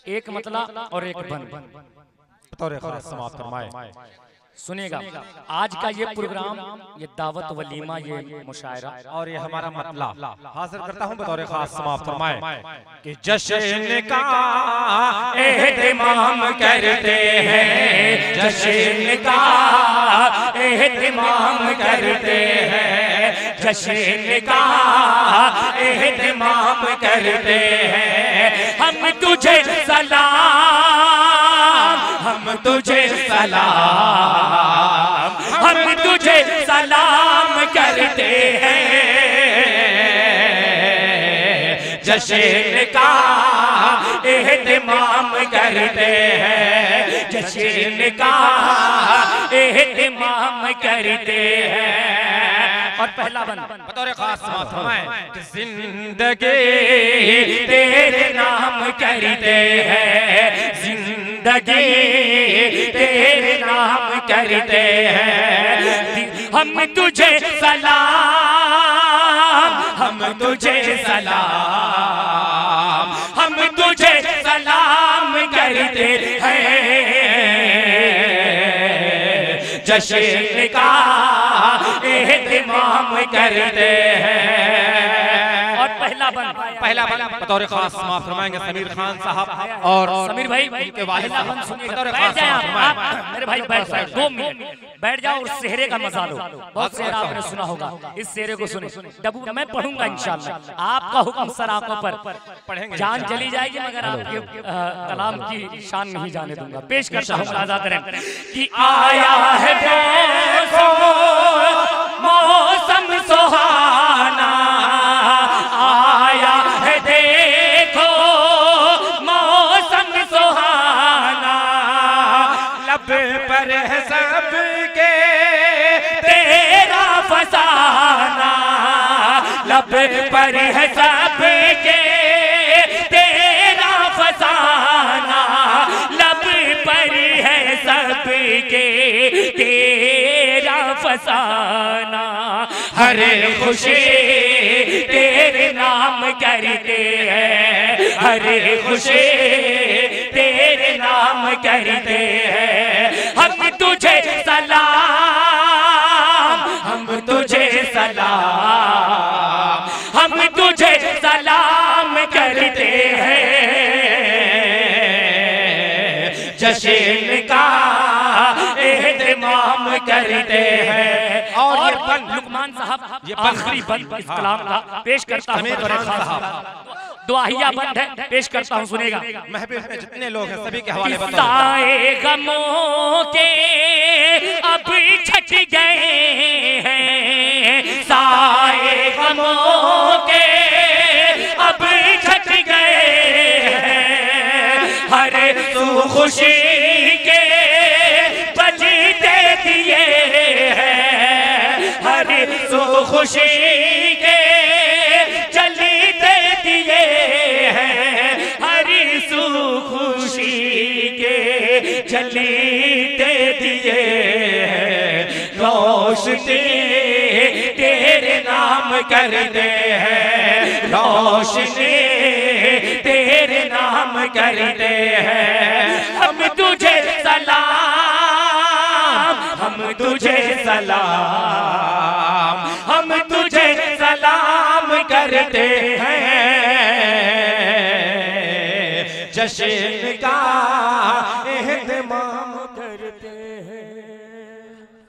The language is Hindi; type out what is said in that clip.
एक मतला और एक बन बतौर खास समाप्त फरमाए। सुनेगा आज का ये प्रोग्राम, ये दावत वलीमा, ये मुशायरा और ये हमारा मतला हाजिर करता हूँ बतौर खास समाप्त फरमाए कि जश्न का एहतिमाम करते हैं, जश्न का एहतिमाम करते हैं, जश्न का एहतिमाम करते हैं। हम तुझे सलाम, हम तुझे सलाम, हम तुझे सलाम करते हैं। जश्न का एहतिमाम करते हैं, जश्न का एहतिमाम करते हैं। और पहला बन बतौर खास समाप्त फरमाए कि जिंदगी तेरे नाम करते हैं, जिंदगी तेरे नाम करते हैं। हम तुझे सलाम, हम तुझे सलाम, हम तुझे सलाम करते हैं। जश्न का एहतिमाम करते हैं। और पहला बन बतौर खास समाप्त फरमाएंगे समीर खान साहब और समीर भाई के वालिद पहला बन सुनिएगा। बैठ जाए आप, मेरे भाई बैठ जाए, 2 मिनट बैठ जाओ और सेहरे का मजा लो। बहुत सेहरा आपने सुना होगा, इस सेहरे को सुने। डबू मैं पढ़ूंगा इंशाल्लाह, आपका हुक्म सर आंखों पर पढ़ेंगे। जान चली जाएगी मगर आपके कलाम की शान नहीं जाने दूंगा। पेश करता हूँ आजाद रहे कि आया है देखो मौसम सुहाना, आया है देखो मौसम सुहाना, लब पर है सबके तेरा फसाना, लब पर है सबके तेरा फसाना, लब पर है सबके तेरा फसाना। हर खुशी तेरे नाम करते हैं, हर खुशी तेरे नाम करते हैं। हम तुझे सलाम, हम तुझे सलाम, हम तुझे सलाम करते हैं। जश्न का एहतिमाम करते हैं। और ये बन लुकमान साहब, ये आखिरी बंद इस कलाम का पेश करता हूँ। दुआहिया बंद है, पेश करता हूँ, सुनेगा। महफिल में जितने लोग हैं सभी के हवाले साए गमों के अब छट गए हैं, साए गमों के अब छट गए हैं। हर तू खुशी के बजते दिए हैं, हर तू खुशी के जलते दिए हैं, हर सू खुशी के जलते दिए हैं। रोशनी तेरे नाम करते हैं, रोशनी तेरे नाम करते हैं। हम तुझे सलाम, हम तुझे सलाम, हम तुझे सलाम करते हैं। जश्न का एहतिमाम करते हैं।